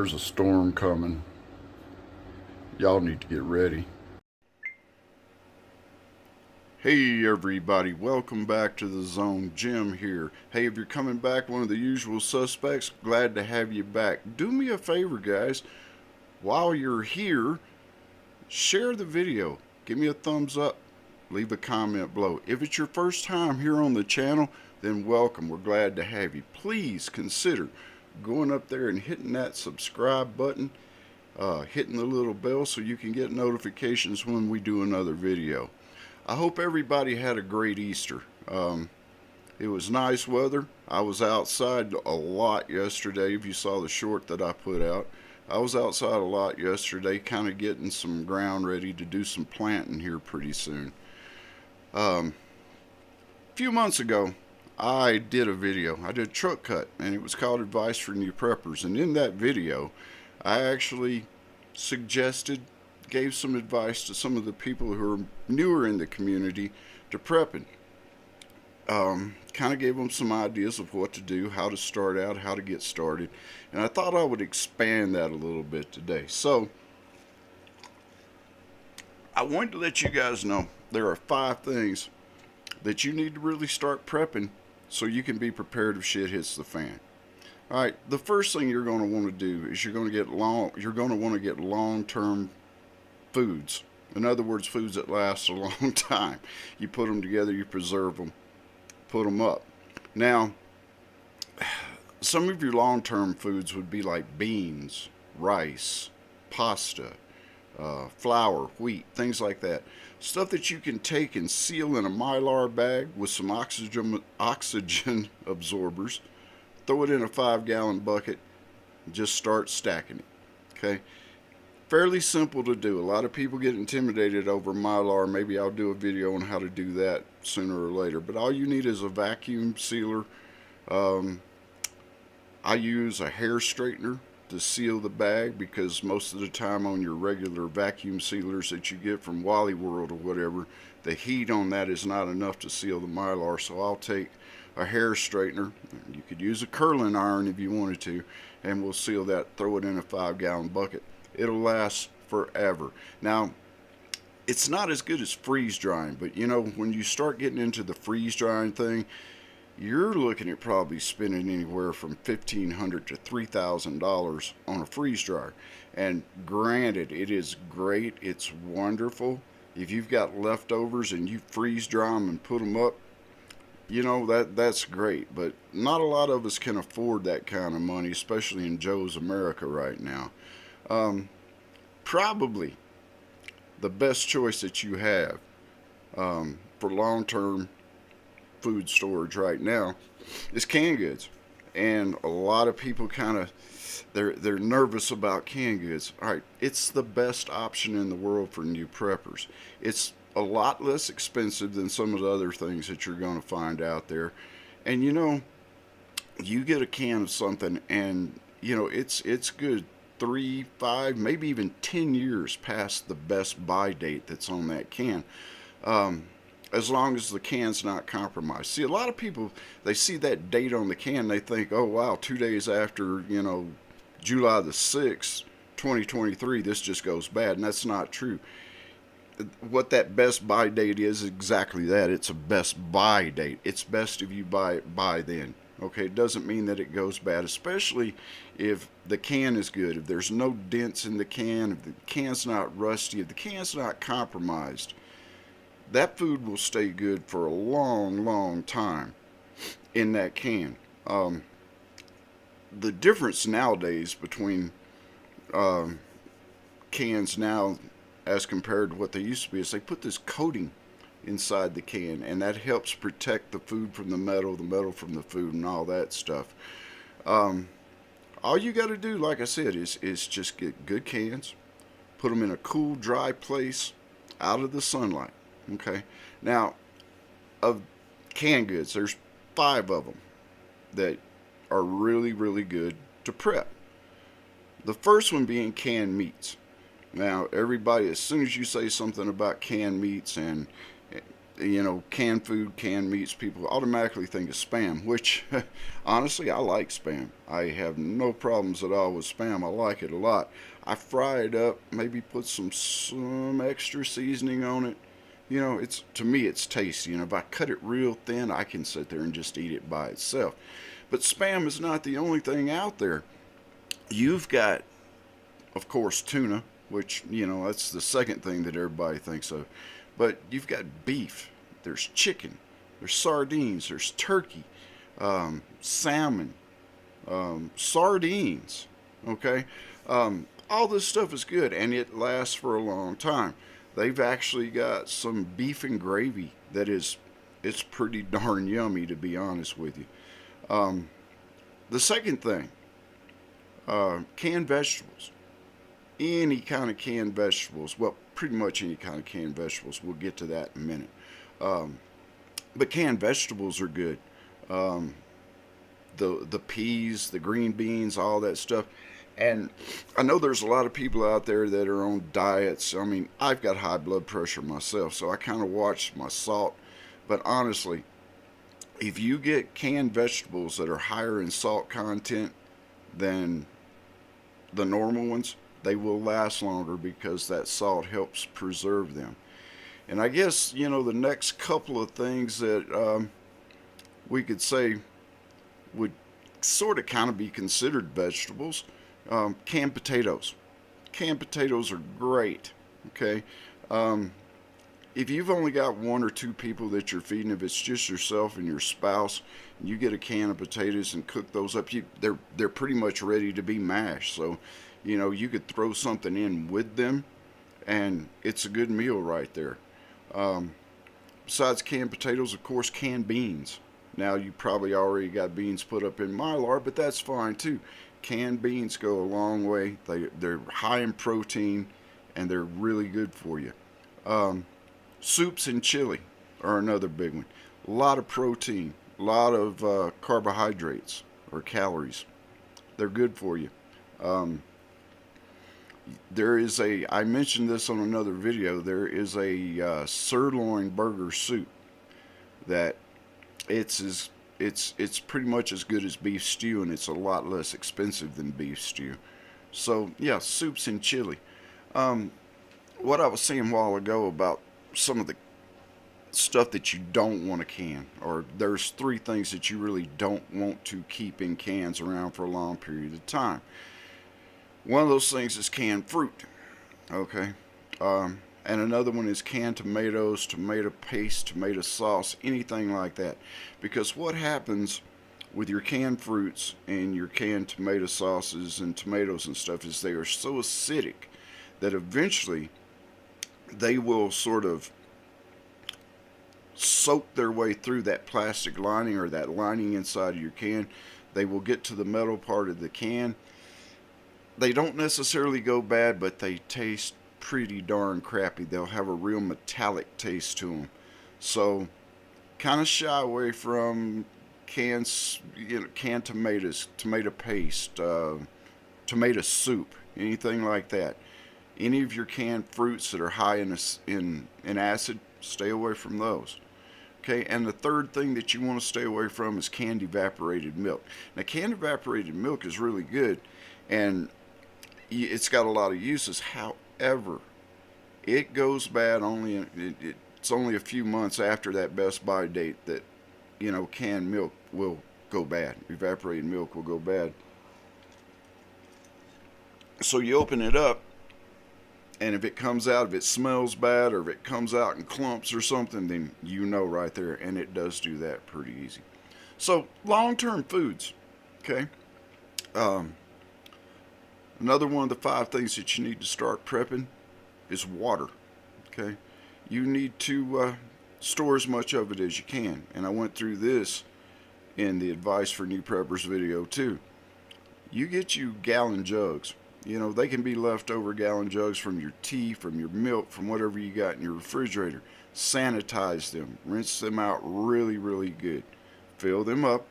There's a storm coming. Y'all need to get ready. Hey everybody, welcome back to the Zone. Jim here. Hey, if you're coming back, one of the usual suspects, glad to have you back. Do me a favor, guys. While you're here, share the video. Give me a thumbs up. Leave a comment below. If it's your first time here on the channel, then welcome. We're glad to have you. Please consider going up there and hitting that subscribe button, hitting the little bell so you can get notifications when we do another video. I hope everybody had a great Easter. It was nice weather. I was outside a lot yesterday. If you saw the short that I put out, I was outside a lot yesterday, kind of getting some ground ready to do some planting here pretty soon. A few months ago, I did a video. I did a truck cut, and it was called Advice for New Preppers. And in that video, I actually gave some advice to some of the people who are newer in the community to prepping. Kind of gave them some ideas of what to do, how to start out, how to get started. And I thought I would expand that a little bit today. So, I wanted to let you guys know there are 5 things that you need to really start prepping so you can be prepared if shit hits the fan. Alright, the first thing you're going to want to do is you're going to want to get long-term foods. In other words, foods that last a long time. You put them together, you preserve them, put them up. Now, some of your long-term foods would be like beans, rice, pasta, flour, wheat, things like that. Stuff that you can take and seal in a Mylar bag with some oxygen absorbers. Throw it in a 5-gallon bucket and just start stacking it. Okay? Fairly simple to do. A lot of people get intimidated over Mylar. Maybe I'll do a video on how to do that sooner or later. But all you need is a vacuum sealer. I use a hair straightener to seal the bag because most of the time on your regular vacuum sealers that you get from Wally World or whatever, the heat on that is not enough to seal the Mylar. So I'll take a hair straightener. You could use a curling iron if you wanted to, and we'll seal that, throw it in a 5-gallon bucket. It'll last forever. Now, it's not as good as freeze drying, but you know, when you start getting into the freeze drying thing, you're looking at probably spending anywhere from $1,500 to $3,000 on a freeze dryer. And granted, it is great, it's wonderful. If you've got leftovers and you freeze dry them and put them up, you know, that's great. But not a lot of us can afford that kind of money, especially in Joe's America right now. Probably the best choice that you have for long-term food storage right now is canned goods. And a lot of people kind of they're nervous about canned goods. All right, it's the best option in the world for new preppers. It's a lot less expensive than some of the other things that you're going to find out there. And you know, you get a can of something and you know it's good 3, 5, maybe even 10 years past the best buy date that's on that can. As long as the can's not compromised. See, a lot of people, they see that date on the can, they think, oh wow, 2 days after, you know, July the 6th, 2023, this just goes bad. And that's not true. What that best buy date is exactly that. It's a best buy date. It's best if you buy it by then. Okay, it doesn't mean that it goes bad, especially if the can is good, if there's no dents in the can, if the can's not rusty, if the can's not compromised. That food will stay good for a long, long time in that can. The difference nowadays between cans now as compared to what they used to be is they put this coating inside the can, and that helps protect the food from the metal from the food, and all that stuff. All you got to do, like I said, is just get good cans, put them in a cool, dry place, out of the sunlight. Okay. Now, of canned goods, there's 5 of them that are really, really good to prep. The first one being canned meats. Now, everybody, as soon as you say something about canned meats and canned food, canned meats, people automatically think of Spam, which honestly, I like Spam. I have no problems at all with Spam. I like it a lot. I fry it up, maybe put some extra seasoning on it. It's, to me, it's tasty. If I cut it real thin, I can sit there and just eat it by itself. But Spam is not the only thing out there. You've got, of course, tuna, which, that's the second thing that everybody thinks of. But you've got beef, there's chicken, there's sardines, there's turkey, salmon, sardines, okay? All this stuff is good and it lasts for a long time. They've actually got some beef and gravy that it's pretty darn yummy, to be honest with you. Um, the second thing, canned vegetables. Any kind of canned vegetables. Well, pretty much any kind of canned vegetables. We'll get to that in a minute. Um, but canned vegetables are good. Um, the peas, the green beans, all that stuff. And I know there's a lot of people out there that are on diets. I mean, I've got high blood pressure myself, so I kind of watch my salt. But honestly, if you get canned vegetables that are higher in salt content than the normal ones, they will last longer because that salt helps preserve them. And I guess, the next couple of things that we could say would sort of kind of be considered vegetables. Canned potatoes. Canned potatoes are great. Okay. Um, if you've only got one or two people that you're feeding, if it's just yourself and your spouse, and you get a can of potatoes and cook those up, they're pretty much ready to be mashed. So, you could throw something in with them, and it's a good meal right there. Um, Besides canned potatoes, of course, canned beans. Now you probably already got beans put up in Mylar, but that's fine too. Canned beans go a long way. They're high in protein, and they're really good for you. Um, Soups and chili are another big one. A lot of protein, a lot of carbohydrates or calories. They're good for you. Um, I mentioned this on another video. There is a sirloin burger soup that it's as it's pretty much as good as beef stew, and it's a lot less expensive than beef stew. So yeah, soups and chili. Um, what I was saying a while ago about some of the stuff that you don't want to can, or there's three things that you really don't want to keep in cans around for a long period of time. One of those things is canned fruit. Okay. And another one is canned tomatoes, tomato paste, tomato sauce, anything like that. Because what happens with your canned fruits and your canned tomato sauces and tomatoes and stuff is they are so acidic that eventually they will sort of soak their way through that plastic lining or that lining inside of your can. They will get to the metal part of the can. They don't necessarily go bad, but they taste pretty darn crappy. They'll have a real metallic taste to them. So, kind of shy away from canned tomatoes, tomato paste, tomato soup, anything like that. Any of your canned fruits that are high in acid, stay away from those. Okay, and the third thing that you want to stay away from is canned evaporated milk. Now, canned evaporated milk is really good, and it's got a lot of uses. However, it goes bad it's only a few months after that best by date that canned milk will go bad. Evaporated milk will go bad. So you open it up, and if it comes out, if it smells bad, or if it comes out in clumps or something, then right there, and it does do that pretty easy. So long-term foods, okay. Um, Another one of the five things that you need to start prepping is water. Okay, you need to store as much of it as you can, and I went through this in the advice for new preppers video too. You get you gallon jugs. They can be leftover gallon jugs from your tea, from your milk, from whatever you got in your refrigerator. Sanitize them, rinse them out really, really good. Fill them up,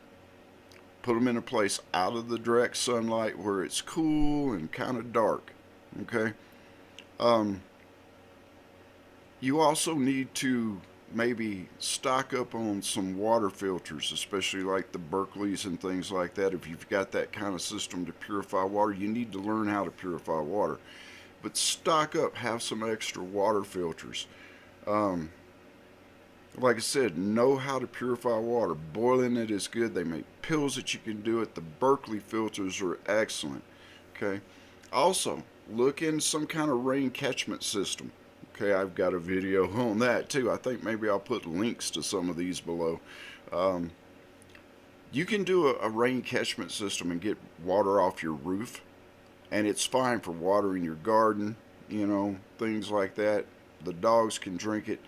put them in a place out of the direct sunlight where it's cool and kind of dark. Okay. Um, you also need to maybe stock up on some water filters, especially like the Berkeleys and things like that. If you've got that kind of system to purify water, you need to learn how to purify water. But stock up, have some extra water filters. Um, like I said, know how to purify water. Boiling it is good. They make pills that you can do it. The Berkeley filters are excellent. Okay. Also, look in some kind of rain catchment system. Okay, I've got a video on that too. I think maybe I'll put links to some of these below. Um, you can do a rain catchment system and get water off your roof, and it's fine for watering your garden, things like that. The dogs can drink it,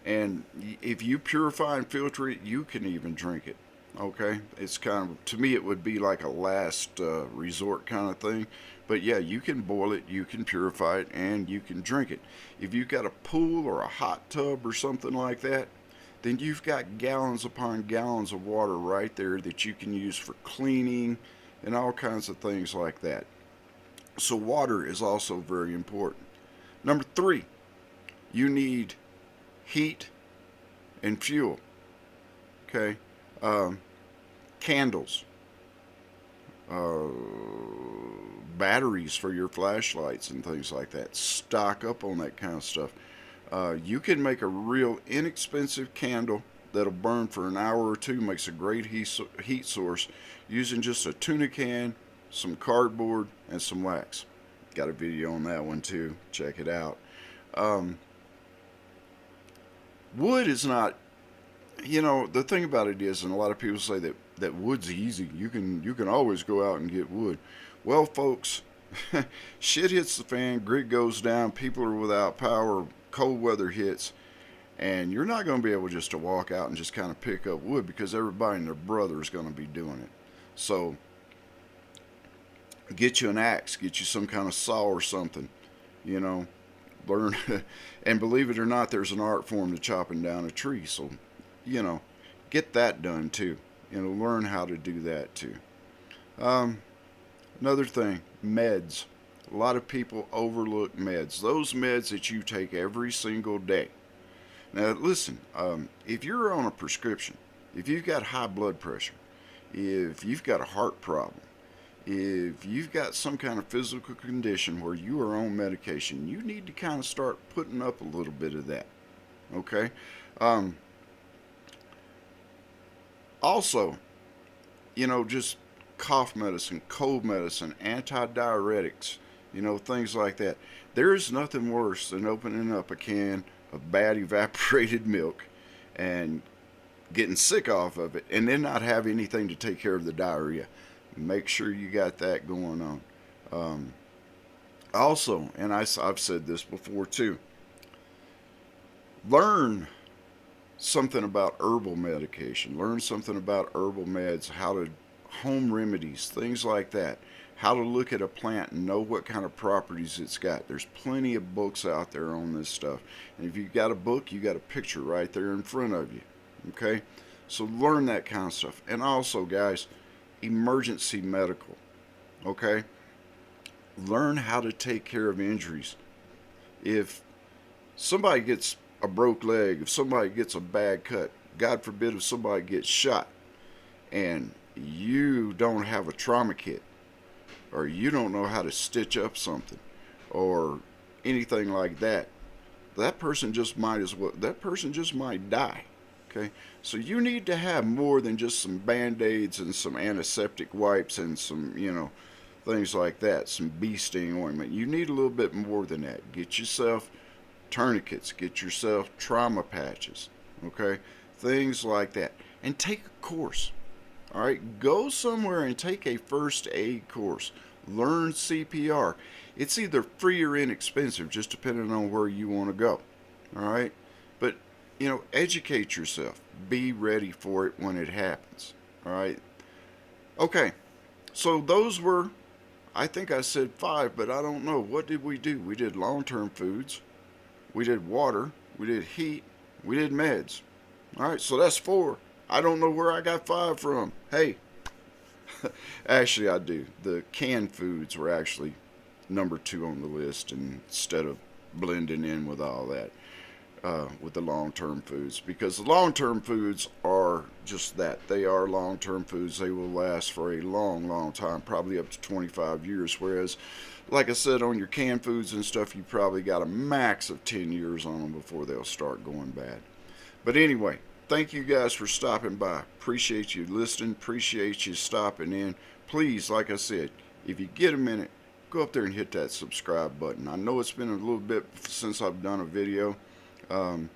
and if you purify and filter it, you can even drink it. Okay, it's kind of, to me, it would be like a last resort kind of thing. But yeah, you can boil it, you can purify it, and you can drink it. If you've got a pool or a hot tub or something like that, then you've got gallons upon gallons of water right there that you can use for cleaning and all kinds of things like that. So, water is also very important. Number three, you need heat and fuel. Okay? Um, Candles, uh, batteries for your flashlights and things like that. Stock up on that kind of stuff. You can make a real inexpensive candle that'll burn for an hour or two, makes a great heat source using just a tuna can, some cardboard, and some wax. Got a video on that one too. Check it out. Um, Wood is not, the thing about it is, and a lot of people say that wood's easy. You can always go out and get wood. Well, folks, shit hits the fan, grid goes down, people are without power, cold weather hits, and you're not going to be able just to walk out and just kind of pick up wood because everybody and their brother is going to be doing it. So get you an axe, get you some kind of saw or something, you know, learn. And believe it or not, there's an art form to chopping down a tree. So, you know, get that done too. Learn how to do that too. Um, Another thing, meds. A lot of people overlook meds. Those meds that you take every single day. Now, listen, if you're on a prescription, if you've got high blood pressure, if you've got a heart problem, if you've got some kind of physical condition where you are on medication, you need to kind of start putting up a little bit of that. Okay? Um, Also, just cough medicine, cold medicine, antidiuretics, things like that. There is nothing worse than opening up a can of bad evaporated milk and getting sick off of it and then not have anything to take care of the diarrhea. Make sure you got that going on. Um, Also, and I've said this before too, learn something about herbal medication. Learn something about herbal meds, how to home remedies, things like that. How to look at a plant and know what kind of properties it's got. There's plenty of books out there on this stuff. And if you've got a book, you got a picture right there in front of you. Okay? So learn that kind of stuff. And also, guys, emergency medical. Okay? Learn how to take care of injuries. If somebody gets a broke leg, if somebody gets a bad cut, God forbid if somebody gets shot, and you don't have a trauma kit, or you don't know how to stitch up something, or anything like that, that person just might die. Okay? So you need to have more than just some band-aids and some antiseptic wipes and some, things like that, some bee sting ointment. You need a little bit more than that. Get yourself tourniquets, get yourself trauma patches, okay? Things like that. And take a course. All right, go somewhere and take a first aid course. Learn CPR. It's either free or inexpensive, just depending on where you want to go. All right, but educate yourself. Be ready for it when it happens. All right. Okay, so those were, I think I said 5, but I don't know. What did we do? We did long-term foods. We did water. We did heat. We did meds. All right, so that's 4. I don't know where I got 5 from. Hey, actually, I do. The canned foods were actually number 2 on the list instead of blending in with all that. with the long-term foods, because the long-term foods are just that. They are long-term foods. They will last for a long, long time, probably up to 25 years. Whereas, like I said, on your canned foods and stuff, you probably got a max of 10 years on them before they'll start going bad. But anyway, thank you guys for stopping by. Appreciate you listening. Appreciate you stopping in. Please, like I said, if you get a minute, go up there and hit that subscribe button. I know it's been a little bit since I've done a video. Um,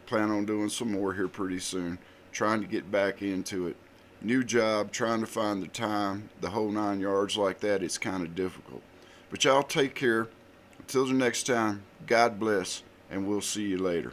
Plan on doing some more here pretty soon. Trying to get back into it. New job, trying to find the time, the whole 9 yards like that. It's kind of difficult. But y'all take care. Until the next time, God bless, and we'll see you later.